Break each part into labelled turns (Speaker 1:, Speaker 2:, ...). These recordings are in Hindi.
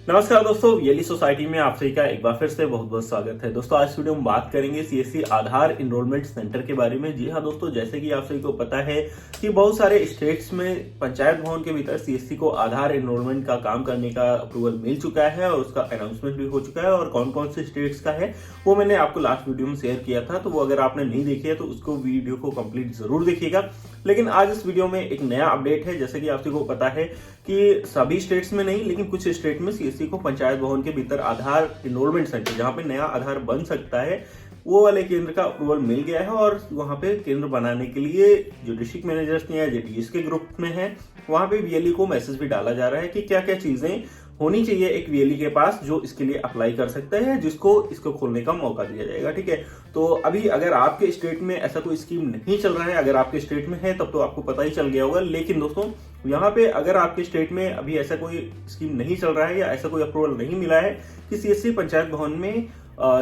Speaker 1: नमस्कार दोस्तों, येली सोसाइटी में आप सभी का एक बार फिर से बहुत बहुत स्वागत है। दोस्तों आज वीडियो में बात करेंगे सीएससी आधार इनरोलमेंट सेंटर के बारे में। जी हाँ दोस्तों, जैसे कि आप सभी को पता है कि बहुत सारे स्टेट्स में पंचायत भवन के भीतर सीएससी को आधार इनरोलमेंट का काम करने का अप्रूवल मिल चुका है और उसका अनाउंसमेंट भी हो चुका है। और कौन कौन से स्टेट्स का है वो मैंने आपको लास्ट वीडियो में शेयर किया था, तो वो अगर आपने नहीं देखी है तो उसको वीडियो को कंप्लीट जरूर देखिएगा। लेकिन आज इस वीडियो में एक नया अपडेट है। जैसे कि आप सभी को पता है कि सभी स्टेट्स में नहीं, लेकिन कुछ स्टेट में सीएससी को पंचायत भवन के भीतर आधार इनरोलमेंट सेंटर, जहां पे नया आधार बन सकता है, वो वाले केंद्र का अप्रूवल मिल गया है। और वहां पे केंद्र बनाने के लिए जो डिस्ट्रिक्ट मैनेजर्स या जेडीएस के ग्रुप में है, वहां पे वीएलई को मैसेज भी डाला जा रहा है कि क्या क्या चीजें होनी चाहिए एक वीएलई के पास जो इसके लिए अप्लाई कर सकता है, जिसको इसको खोलने का मौका दिया जाएगा। ठीक है, तो अभी अगर आपके स्टेट में ऐसा कोई स्कीम नहीं चल रहा है, अगर आपके स्टेट में है तब तो आपको पता ही चल गया होगा। लेकिन दोस्तों यहाँ पे अगर आपके स्टेट में अभी ऐसा कोई स्कीम नहीं चल रहा है या ऐसा कोई अप्रूवल नहीं मिला है कि सीएससी पंचायत भवन में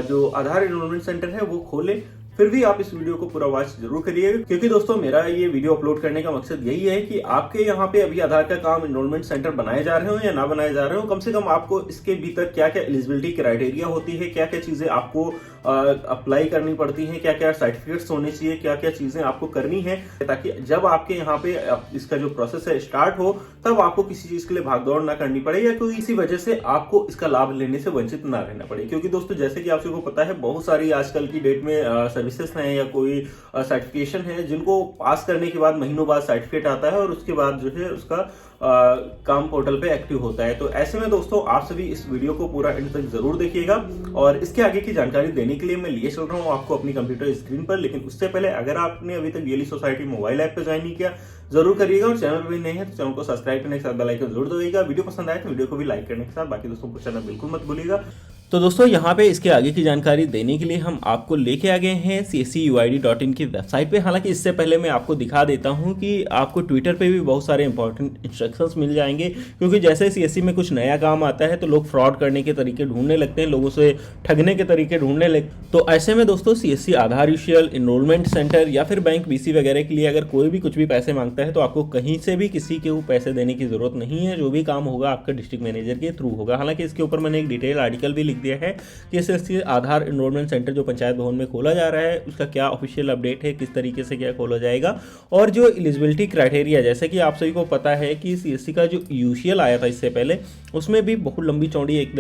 Speaker 1: जो आधार इनरोलमेंट सेंटर है वो खोले, फिर भी आप इस वीडियो को पूरा वॉच जरूर करिएगा। क्योंकि दोस्तों मेरा ये वीडियो अपलोड करने का मकसद यही है कि आपके यहाँ पे अभी आधार का काम इनरोलमेंट सेंटर बनाए जा रहे हो या ना बनाए जा रहे हो, कम से कम आपको इसके भीतर क्या क्या एलिजिबिलिटी क्राइटेरिया होती है, क्या क्या चीजें आपको अप्लाई करनी पड़ती हैं, क्या क्या सर्टिफिकेट्स होने चाहिए, क्या क्या चीजें आपको करनी है, ताकि जब आपके यहाँ पे इसका जो प्रोसेस है स्टार्ट हो तब आपको किसी चीज के लिए भागदौड़ ना करनी पड़े या कोई इसी वजह से आपको इसका लाभ लेने से वंचित ना रहना पड़े। क्योंकि दोस्तों जैसे कि आप सबको पता है बहुत सारी आजकल की डेट में सर्विसेज हैं या कोई सर्टिफिकेशन है जिनको पास करने के बाद महीनों बाद सर्टिफिकेट आता है और उसके बाद जो है उसका काम पोर्टल पे एक्टिव होता है। तो ऐसे में दोस्तों आप सभी इस वीडियो को पूरा एंड तक जरूर देखिएगा। और इसके आगे की जानकारी देने के लिए मैं लिए चल रहा हूँ आपको अपनी कंप्यूटर स्क्रीन पर। लेकिन उससे पहले अगर आपने अभी तक येली सोसाइटी मोबाइल ऐप पे ज्वाइन नहीं किया जरूर करिएगा, और चैनल पर भी नहीं है तो चैनल को सब्सक्राइब करने के साथ बेल आइकन जरूर दबाइएगा। वीडियो पसंद आए तो वीडियो को भी लाइक करने के साथ बाकी दोस्तों को चैनल बिल्कुल मत भूलिएगा। तो दोस्तों यहाँ पे इसके आगे की जानकारी देने के लिए हम आपको लेके आ गए हैं cscuid.in की वेबसाइट पे। हालांकि इससे पहले मैं आपको दिखा देता हूँ कि आपको ट्विटर पे भी बहुत सारे इंपॉर्टेंट इंस्ट्रक्शंस मिल जाएंगे। क्योंकि जैसे सीएससी में कुछ नया काम आता है तो लोग फ्रॉड करने के तरीके ढूंढने लगते हैं, लोगों से ठगने के तरीके ढूंढने लगते। तो ऐसे में दोस्तों सीएससी आधार यूशियल इनरोलमेंट सेंटर या फिर बैंक बीसी वगैरह के लिए अगर कोई भी कुछ भी पैसे मांगता है तो आपको कहीं से भी किसी के पैसे देने की जरूरत नहीं है। जो भी काम होगा आपका डिस्ट्रिक्ट मैनेजर के थ्रू होगा। हालांकि इसके ऊपर मैंने एक डिटेल आर्टिकल भी लिख दिया है कि सीएससी आधार इनरोलमेंट सेंटर जो पंचायत भवन में खोला जा रहा है उसका क्या ऑफिशियल अपडेट है, किस तरीके से क्या खोला जाएगा, और जो एलिजिबिलिटी क्राइटेरिया, जैसे कि आप सभी को पता है कि सीएससी का जो यूशियल आया था इससे पहले, उसमें भी बहुत लंबी चौड़ी एक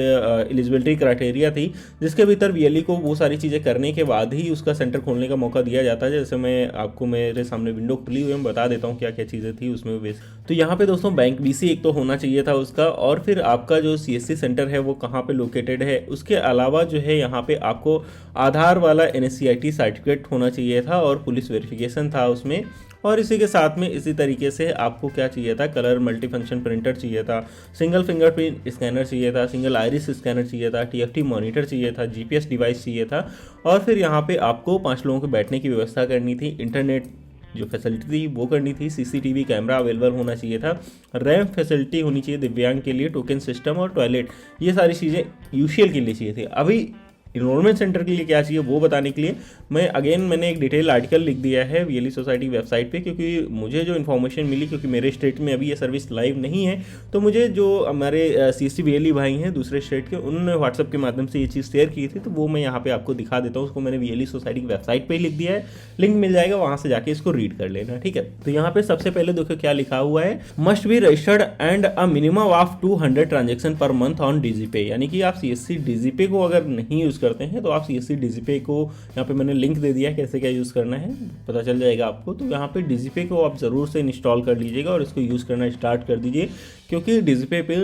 Speaker 1: एलिजिबिलिटी क्राइटेरिया थी जिसके भीतर वीएलई को वो सारी चीज़ें करने के बाद ही उसका सेंटर खोलने का मौका दिया जाता है। जैसे मैं आपको मेरे सामने विंडो खुली हुई है, मैं बता देता हूँ क्या क्या चीज़ें थी उसमें बेस। तो यहाँ पे दोस्तों बैंक बीसी एक तो होना चाहिए था उसका, और फिर आपका जो सीएससी सेंटर है वो कहाँ पे लोकेटेड है, उसके अलावा जो है यहाँ पे आपको आधार वाला एनएससीआईटी सर्टिफिकेट होना चाहिए था और पुलिस वेरिफिकेशन था उसमें। और इसी के साथ में इसी तरीके से आपको क्या चाहिए था, कलर मल्टीफंक्शन प्रिंटर चाहिए था, सिंगल फिंगरप्रिंट स्कैनर चाहिए था, सिंगल आइरिस स्कैनर चाहिए था, टीएफटी मॉनिटर चाहिए था, जीपीएस डिवाइस चाहिए था, और फिर यहाँ पे आपको 5 लोगों के बैठने की व्यवस्था करनी थी, इंटरनेट जो फैसिलिटी थी वो करनी थी, सीसीटीवी कैमरा अवेलेबल होना चाहिए था, रैम फैसिलिटी होनी चाहिए दिव्यांग के लिए, टोकन सिस्टम और टॉयलेट, ये सारी चीज़ें यूशियल के लिए चाहिए थी। अभी इनरोलमेंट सेंटर के लिए क्या चाहिए वो बताने के लिए मैंने एक डिटेल आर्टिकल लिख दिया है वीएलई सोसाइटी वेबसाइट पे। क्योंकि मुझे जो इन्फॉर्मेशन मिली, क्योंकि मेरे स्टेट में अभी ये सर्विस लाइव नहीं है, तो मुझे जो हमारे सीएससी वीएलई भाई हैं दूसरे स्टेट के, उन्होंने व्हाट्सएप के माध्यम से ये चीज़ शेयर की थी, तो वो मैं यहाँ पे आपको दिखा देता हूँ। उसको मैंने वीएलई सोसाइटी की वेबसाइट पर ही लिख दिया है, लिंक मिल जाएगा, वहाँ से जाके इसको रीड कर लेना। ठीक है, तो यहाँ पे सबसे पहले देखो क्या लिखा हुआ है, must be registered and a minimum of 200 transaction per month on DigiPay. यानी कि आप सीएससी डीजीपे को अगर नहीं यूज़ करते हैं तो आप सीएससी डीजीपे को, यहाँ पे मैंने लिंक दे दिया है कैसे क्या यूज़ करना है, पता चल जाएगा आपको। तो यहाँ पे डीजीपे को आप ज़रूर से इंस्टॉल कर लीजिएगा और इसको यूज़ करना स्टार्ट कर दीजिए। क्योंकि डीजीपे पे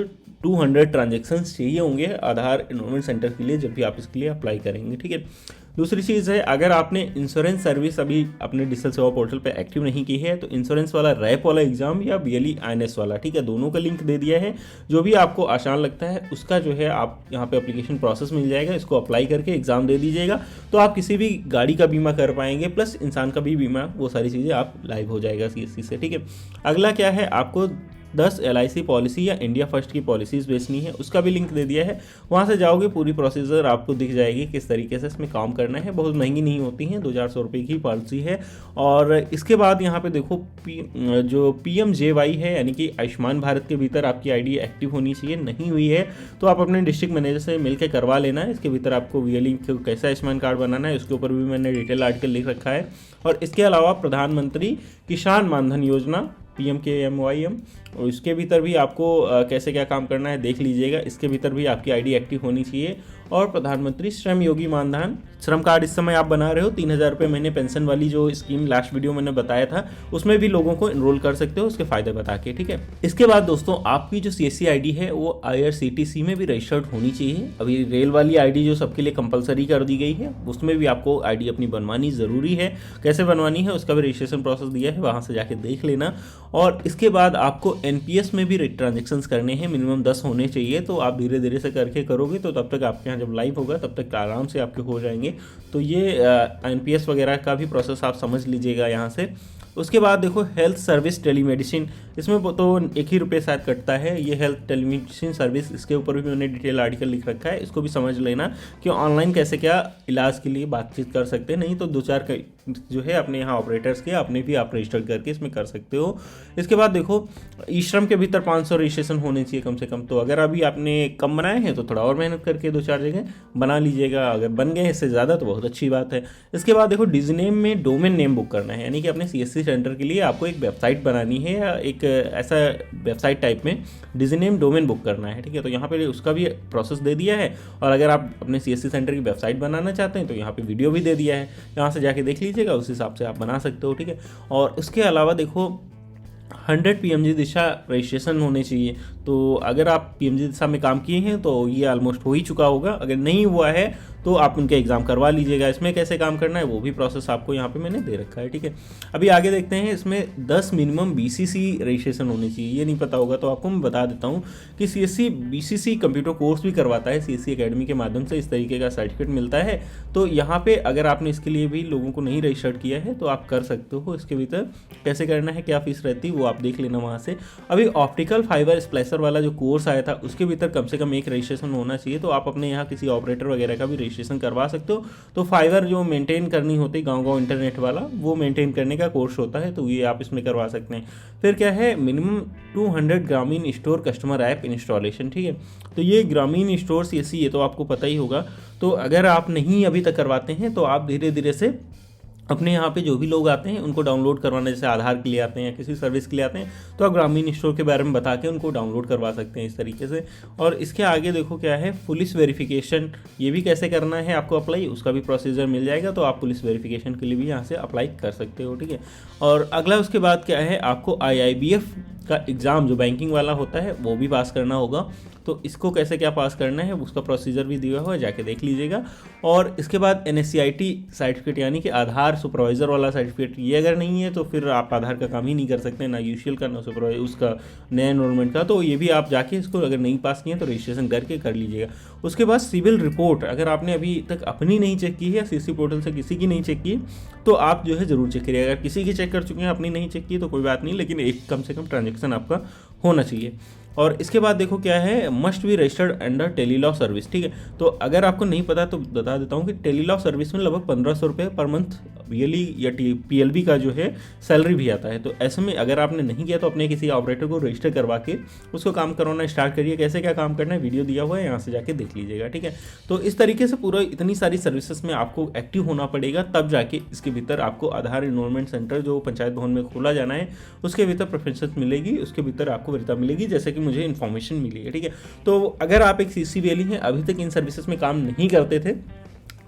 Speaker 1: 200 ट्रांजेक्शन्स चाहिए होंगे आधार इनरोलमेंट सेंटर के लिए जब भी आप इसके लिए अप्लाई करेंगे। ठीक है, दूसरी चीज़ है, अगर आपने इंश्योरेंस सर्विस अभी अपने डिजिटल सेवा पोर्टल पे एक्टिव नहीं की है तो इंश्योरेंस वाला रैप वाला एग्जाम या वीएलई आईएनएस वाला, ठीक है, दोनों का लिंक दे दिया है। जो भी आपको आसान लगता है उसका जो है आप यहाँ पे एप्लीकेशन प्रोसेस मिल जाएगा, इसको अप्लाई करके एग्जाम दे दीजिएगा तो आप किसी भी गाड़ी का बीमा कर पाएंगे, प्लस इंसान का भी बीमा, वो सारी चीज़ें आप लाइव हो जाएगा सीएससी से। ठीक है, अगला क्या है, आपको 10 LIC पॉलिसी या इंडिया फर्स्ट की पॉलिसीज़ बेचनी है, उसका भी लिंक दे दिया है। वहाँ से जाओगे, पूरी प्रोसीजर आपको दिख जाएगी किस तरीके से इसमें काम करना है। बहुत महंगी नहीं होती हैं, 200-400 रुपये की पॉलिसी है। और इसके बाद यहाँ पे देखो जो PMJY है, यानी कि आयुष्मान भारत के भीतर आपकी आईडी एक्टिव होनी चाहिए। नहीं हुई है तो आप अपने डिस्ट्रिक्ट मैनेजर से मिलकर करवा लेना है। इसके भीतर आपको VLE कैसा आयुष्मान कार्ड बनाना है उसके ऊपर भी मैंने डिटेल आर्टिकल लिख रखा है। और इसके अलावा प्रधानमंत्री किसान मानधन योजना PMKMYM, और इसके भीतर भी आपको कैसे क्या काम करना है देख लीजिएगा। इसके भीतर भी आपकी आईडी एक्टिव होनी चाहिए। और प्रधानमंत्री श्रम योगी मानधन श्रम कार्ड इस समय आप बना रहे हो, 3000 रुपये महीने पेंशन वाली जो स्कीम लास्ट वीडियो मैंने बताया था, उसमें भी लोगों को एनरोल कर सकते हो उसके फायदे बता के, ठीक है। इसके बाद दोस्तों आपकी जो CSC आईडी है वो IRCTC में भी रजिस्टर्ड होनी चाहिए। अभी रेल वाली आईडी जो सबके लिए कंपलसरी कर दी गई है, उसमें भी आपको आईडी अपनी बनवानी ज़रूरी है। कैसे बनवानी है उसका भी रजिस्ट्रेशन प्रोसेस दिया है, वहाँ से जाके देख लेना। और इसके बाद आपको NPS में भी ट्रांजेक्शन्स करने हैं, मिनिमम 10 होने चाहिए। तो आप धीरे धीरे से करके करोगे तो तब तक आपके यहाँ जब लाइव होगा तब तक आराम से आपके हो जाएंगे। तो ये NPS वगैरह का भी प्रोसेस आप समझ लीजिएगा यहाँ से। उसके बाद देखो हेल्थ सर्विस टेलीमेडिसिन, इसमें तो 1 ही रुपये शायद कटता है। ये हेल्थ टेलीमेडिसिन सर्विस, इसके ऊपर भी मैंने डिटेल आर्टिकल लिख रखा है, इसको भी समझ लेना कि ऑनलाइन कैसे क्या इलाज के लिए बातचीत कर सकते हैं। नहीं तो 2-4 जो है अपने यहाँ ऑपरेटर्स के अपने भी आप रजिस्टर करके इसमें कर सकते हो। इसके बाद देखो ई-श्रम के भीतर 500 रजिस्ट्रेशन होने चाहिए कम से कम। तो अगर अभी आपने कम बनाए हैं तो थोड़ा और मेहनत करके 2-4 जगह बना लीजिएगा। अगर बन गए इससे ज़्यादा तो बहुत अच्छी बात है। इसके बाद देखो डिजीनेम में डोमेन नेम बुक करना है, यानी कि अपने CSC सेंटर के लिए आपको एक वेबसाइट बनानी है या एक ऐसा वेबसाइट टाइप में डिजीनेम डोमेन बुक करना है, ठीक है। तो यहाँ पे उसका भी प्रोसेस दे दिया है। और अगर आप अपने CSC सेंटर की वेबसाइट बनाना चाहते हैं तो यहाँ पे वीडियो भी दे दिया है, यहाँ से जाके देख लीजिएगा, उस हिसाब से आप बना सकते हो, ठीक है। और उसके अलावा देखो 100 PMG दिशा रजिस्ट्रेशन होने चाहिए। तो अगर आप PMG दिशा में काम किए हैं तो ये ऑलमोस्ट हो ही चुका होगा। अगर नहीं हुआ है तो आप उनके एग्ज़ाम करवा लीजिएगा। इसमें कैसे काम करना है वो भी प्रोसेस आपको यहाँ पे मैंने दे रखा है, ठीक है। अभी आगे देखते हैं। इसमें 10 मिनिमम BCC रजिस्ट्रेशन होनी चाहिए। ये नहीं पता होगा तो आपको मैं बता देता हूँ कि CSC BCC कंप्यूटर कोर्स भी करवाता है CSC एकेडमी के माध्यम से, इस तरीके का सर्टिफिकेट मिलता है। तो यहाँ पे अगर आपने इसके लिए भी लोगों को नहीं रजिस्टर्ड किया है तो आप कर सकते हो। इसके भीतर कैसे करना है, क्या फीस रहती है वो आप देख लेना वहाँ से। अभी ऑप्टिकल फाइबर स्प्लाइसर वाला जो कोर्स आया था उसके भीतर कम से कम 1 रजिस्ट्रेशन होना चाहिए। तो आप अपने यहाँ किसी ऑपरेटर वगैरह का भी रजिस्ट्रेशन करवा सकते हो। तो फाइबर जो मेंटेन करनी होती है गांव-गांव इंटरनेट वाला, वो मेंटेन करने का कोर्स होता है, तो ये आप इसमें करवा सकते हैं। फिर क्या है, मिनिमम 200 ग्रामीण स्टोर कस्टमर ऐप इंस्टॉलेशन, ठीक है। तो ये ग्रामीण स्टोर CSC ये तो आपको पता ही होगा। तो अगर आप नहीं अभी तक करवाते हैं तो आप धीरे धीरे से अपने यहाँ पे जो भी लोग आते हैं उनको डाउनलोड करवाना, जैसे आधार के लिए आते हैं या किसी सर्विस के लिए आते हैं, तो आप ग्रामीण स्टोर के बारे में बता के उनको डाउनलोड करवा सकते हैं इस तरीके से। और इसके आगे देखो क्या है, पुलिस वेरिफिकेशन, ये भी कैसे करना है आपको अप्लाई, उसका भी प्रोसीजर मिल जाएगा। तो आप पुलिस वेरिफिकेशन के लिए भी यहाँ से अप्लाई कर सकते हो, ठीक है। और अगला उसके बाद क्या है, आपको IIBF का एग्ज़ाम जो बैंकिंग वाला होता है वो भी पास करना होगा। तो इसको कैसे क्या पास करना है उसका प्रोसीजर भी दिया हुआ है, जाके देख लीजिएगा। और इसके बाद NSCIT सर्टिफिकेट, यानी कि आधार सुपरवाइज़र वाला सर्टिफिकेट, ये अगर नहीं है तो फिर आप आधार का काम ही नहीं कर सकते, ना UCL का ना सुपरवाइजर उसका नया एनरोलमेंट का। तो ये भी आप जाके इसको अगर नहीं पास किए तो रजिस्ट्रेशन करके कर लीजिएगा। उसके बाद सिविल रिपोर्ट, अगर आपने अभी तक अपनी नहीं चेक की है, CSC पोर्टल से किसी की नहीं चेक की, तो आप जो है ज़रूर चेक करिए। अगर किसी की चेक कर चुके हैं, अपनी नहीं चेक की तो कोई बात नहीं, लेकिन एक कम से कम ट्रांजेक्शन आपका होना चाहिए। और इसके बाद देखो क्या है, must be registered under Tele-Law service, ठीक है। तो अगर आपको नहीं पता तो बता देता हूँ कि टेलीलॉ सर्विस में लगभग 1500 रुपये पर मंथ VLE या PLB का जो है सैलरी भी आता है। तो ऐसे में अगर आपने नहीं किया तो अपने किसी ऑपरेटर को रजिस्टर करवा के उसको काम करवाना स्टार्ट करिए। कैसे क्या काम करना है वीडियो दिया हुआ है, यहाँ से जाके देख लीजिएगा, ठीक है। तो इस तरीके से पूरा इतनी सारी सर्विसेज में आपको एक्टिव होना पड़ेगा, तब जाके इसके भीतर आपको आधार एनरोलमेंट सेंटर जो पंचायत भवन में खोला जाना है उसके भीतर प्रेफरेंसेस मिलेगी, उसके भीतर आपको वरीयता मिलेगी, जैसे कि मुझे इन्फॉर्मेशन मिली है, ठीक है। तो अगर आप एक CSC VLE हैं, अभी तक इन सर्विसेज में काम नहीं करते थे,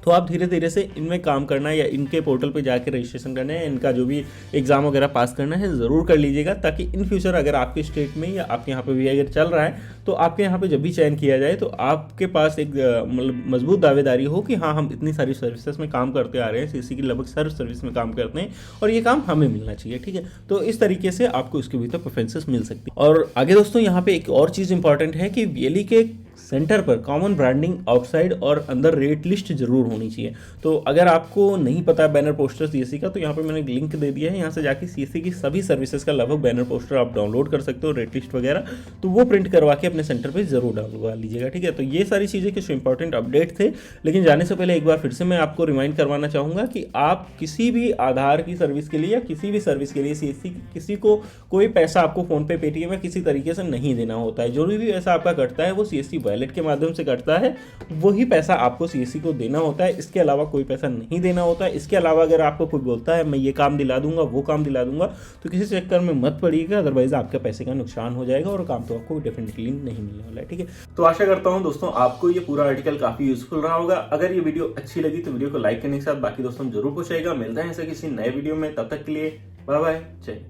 Speaker 1: तो आप धीरे धीरे से इनमें काम करना है या इनके पोर्टल पे जाके रजिस्ट्रेशन करना है, इनका जो भी एग्ज़ाम वगैरह पास करना है ज़रूर कर लीजिएगा, ताकि इन फ्यूचर अगर आपके स्टेट में या आपके यहाँ पे भी अगर चल रहा है तो आपके यहाँ पे जब भी चयन किया जाए तो आपके पास एक मतलब मजबूत दावेदारी हो कि हाँ हम इतनी सारी सर्विसेज में काम करते आ रहे हैं, CSC की लगभग सर्व सर्विस में काम करते हैं और ये काम हमें मिलना चाहिए, ठीक है। तो इस तरीके से आपको इसके भीतर प्रेफरेंसेस मिल सकती है। और आगे दोस्तों यहाँ पे एक और चीज़ इंपॉर्टेंट है कि VLE के सेंटर पर कॉमन ब्रांडिंग आउटसाइड और अंदर रेट लिस्ट जरूर होनी चाहिए। तो अगर आपको नहीं पता है बैनर पोस्टर सीएससी का, तो यहाँ पे मैंने लिंक दे दिया है, यहाँ से जाके सीएससी की सभी सर्विसेज का लगभग बैनर पोस्टर आप डाउनलोड कर सकते हो, रेट लिस्ट वगैरह, तो वो प्रिंट करवा के अपने सेंटर पे जरूर डालवा लीजिएगा, ठीक है। तो ये सारी चीज़ें कुछ इंपॉर्टेंट अपडेट थे, लेकिन जाने से पहले एक बार फिर से मैं आपको रिमाइंड करवाना चाहूँगा कि आप किसी भी आधार की सर्विस के लिए या किसी भी सर्विस के लिए सीएससी किसी को कोई पैसा आपको फोन पे, पेटीएम या किसी तरीके से नहीं देना होता है। जो भी पैसा आपका कटता है वो सीएससी वॉलेट के माध्यम से कटता है, वही पैसा आपको सीएससी को देना होता है, इसके अलावा कोई पैसा नहीं देना होता है। इसके अलावा अगर आपको कोई बोलता है मैं ये काम दिला दूंगा, वो काम दिला दूंगा, तो किसी चक्कर में मत पड़िएगा, अदरवाइज आपके पैसे का नुकसान हो जाएगा और काम तो आपको डेफिनेटली नहीं मिलने वाला है, ठीक है। तो आशा करता हूं दोस्तों आपको ये पूरा आर्टिकल काफी यूजफुल रहा होगा। अगर ये वीडियो अच्छी लगी तो वीडियो को लाइक करने के साथ बाकी दोस्तों जरूर पूछेगा। मिलते हैं ऐसे किसी नए वीडियो में, तब तक के लिए बाय बाय, जय।